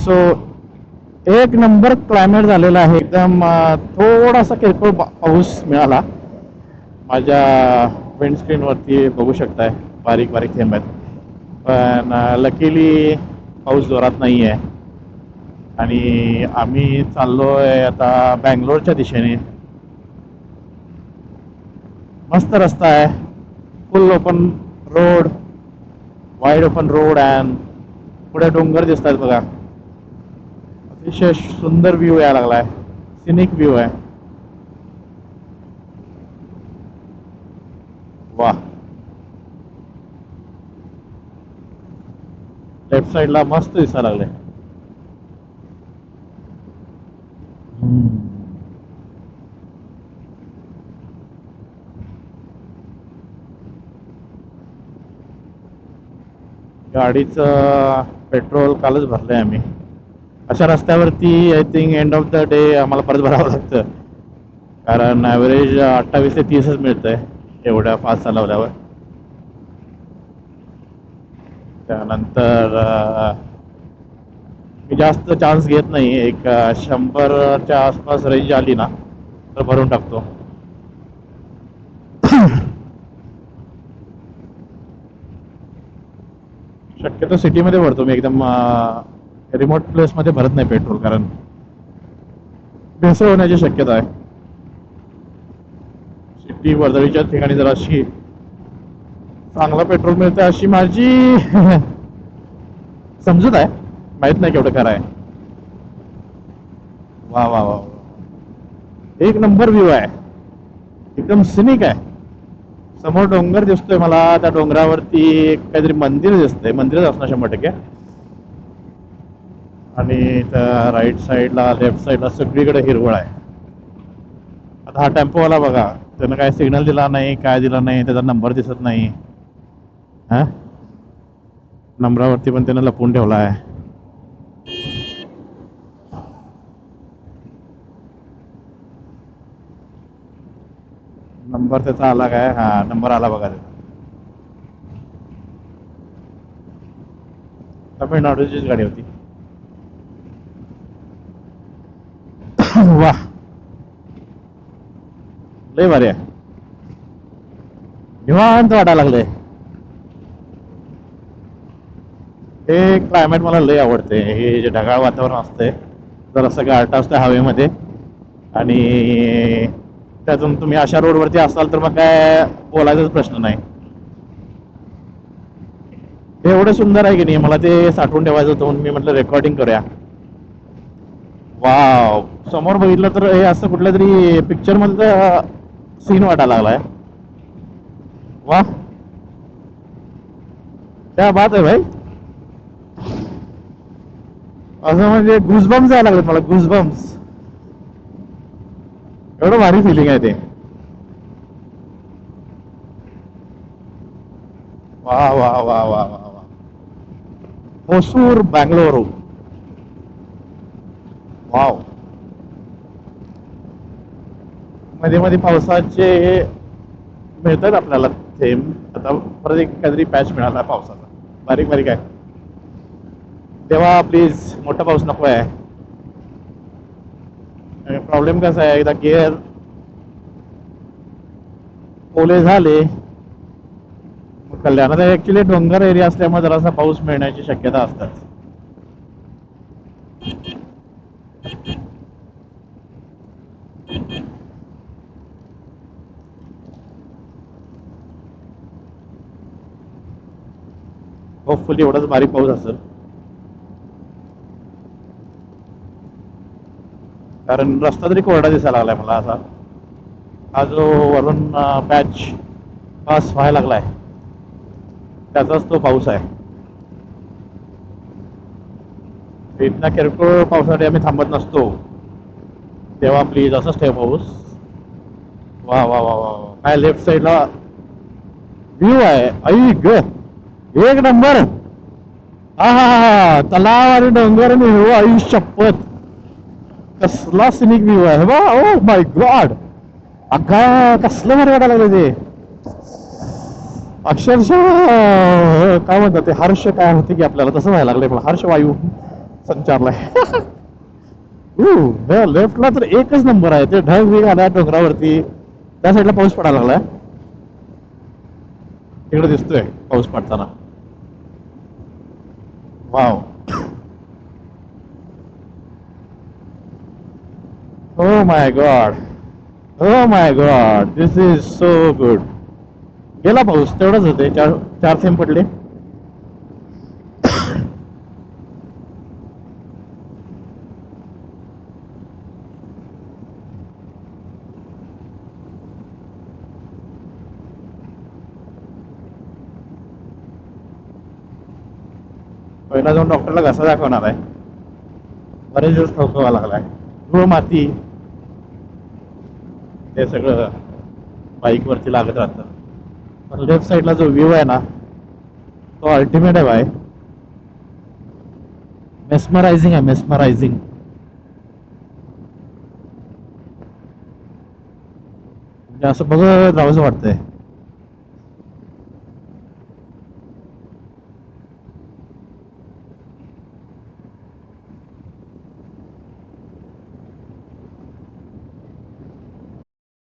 So एक number climate झालेला आहे एकदम. थोडासा किरकोळ पाऊस मिळाला. माझ्या विंडस्क्रीनवरती बघू शकताय बारीक बारीक थेंब आहेत. पण लकीली पाऊस जोरात नाही आहे. आणि आम्ही चाललोय आता बँगलोरच्या दिशेने. मस्त रस्ता आहे. फुल open road, wide open road. And पुढे डोंगर दिसत आहेत बघा. अतिशय सुंदर व्ह्यू यायला लागलाय. सिनिक व्ह्यू आहे. वा. लेफ्ट साइडला मस्त दिसायला लागले. गाडीचं पेट्रोल कालच भरलंय आम्ही. अशा रस्त्यावरती I think end of the day आम्हाला परत भरावं लागतं. कारण ॲव्हरेज 28 ते 30च मिळतंय एवढ्या फास्ट चालवल्यावर. त्यानंतर मी जास्त चान्स घेत नाही. एक 100च्या आसपास रेंज आली ना तर भरून टाकतो. शक्यतो सिटीमध्ये भरतो मी. एकदम रिमोट प्लेसमध्ये भरत नाही पेट्रोल, कारण भेसळ होण्याची शक्यता आहे. सिटी वर्दळीच्या ठिकाणी जरा अशी चांगला पेट्रोल मिळतं अशी माझी समजूत आहे. माहित नाही केवढं खरं आहे. वा वा वा, एक नंबर व्ह्यू आहे. एकदम सिनिक आहे. समोर डोंगर दिसतोय मला. त्या डोंगरावरती काहीतरी मंदिर दिसतंय. मंदिरच असणार 100%. आणि त्या राईट साईडला, लेफ्ट साईडला सगळीकडे हिरवळ आहे. आता हा टेम्पोवाला बघा, त्यानं काय सिग्नल दिला नाही, काय दिला नाही. त्याचा नंबर दिसत नाही. हा, नंबरावरती पण त्यानं लपवून ठेवला आहे. नंबर त्याचा आला काय? हा, नंबर आला बघा. तमिळनाडूचीच गाडी होती. वा, लय भारी आहे. निवांत वाटायला लागले. हे क्लायमेट मला लय आवडते. हे जे ढगाळ वातावरण असते, जरासं गारठा असतं हवेमध्ये. आणि त्यातून तुम्ही अशा रोडवरती असाल तर मग काय बोलायचाच प्रश्न नाही. हे एवढं सुंदर आहे की नाही, मला ते साठवून ठेवायचं होतं म्हणून मी म्हटलं रेकॉर्डिंग करूया. वाव, समोर बघितलं तर हे असं कुठल्या तरी पिक्चर मधलं सीन वाटायला लागलाय. वा, क्या बात आहे भाई. असं म्हणजे गुजबम्स यायला लागले मला. गुजबम्स. एवढं भारी फिलिंग आहे ते. वा वा वा वा वा वा. होसूर, बँगलोर. वाव. मध्ये मध्ये पावसाचे मिळतात आपल्याला थेंब. आता परत एक काहीतरी पॅच मिळाला पावसाचा, बारीक बारीक आहे. तेव्हा प्लीज मोठा पाऊस नको आहे. प्रॉब्लेम कसा आहे, एकदा गेअर ओले झाले कल्याण. आता ऍक्च्युली डोंगर एरिया असल्यामुळे जरासा पाऊस मिळण्याची शक्यता असतात. होपफुली एवढाच बारीक पाऊस असेल, कारण रस्ता तरी कोरडा दिसायला लागलाय मला. असा हा जो वरून पॅच पास व्हायला लागलाय त्याचाच तो पाऊस आहे. इथना किरकोळ पावसासाठी आम्ही थांबत नसतो. तेव्हा प्लीज असंच ठेव पाऊस. वा वा वा वा, काय लेफ्ट साईडला व्ह्यू आहे. आई ग, एक नंबर. हा हा हा, तलाव आणि डोंगर आणि हिरवं. आई शपथ, कसला सिनिक व्ह्यू आहे बा. ओ माय गॉड, अगं कसलं भारी वाटायला लागलं ते. अक्षरशः काय म्हणतात ते, हर्ष काय होते की आपल्याला, तसं व्हायला लागलंय मला. हर्ष वायू संचारलाय. लेफ्टला तर एकच नंबर आहे. ते ढग बिग आला डोंगरावरती, त्या साईडला पाऊस पडायला लागलाय. तिकडे दिसतोय पाऊस पडताना. Wow. Oh my God. Oh my God, this is so good. गेला पाऊस, तेवढंच होते, चार चार थेंब पडले. पहिला जाऊन डॉक्टरला घसा दाखवणार आहे. बरेच दिवस ठोकावा लागलाय. धूळ माती ते सगळं बाईक वरती लागत राहतं. पण लेफ्ट साईडला जो व्ह्यू आहे ना, तो अल्टिमेट आहे बाय. मेस्मरायझिंग आहे, मेस्मरायझिंग. म्हणजे असं बघत राहावंसं वाटतंय.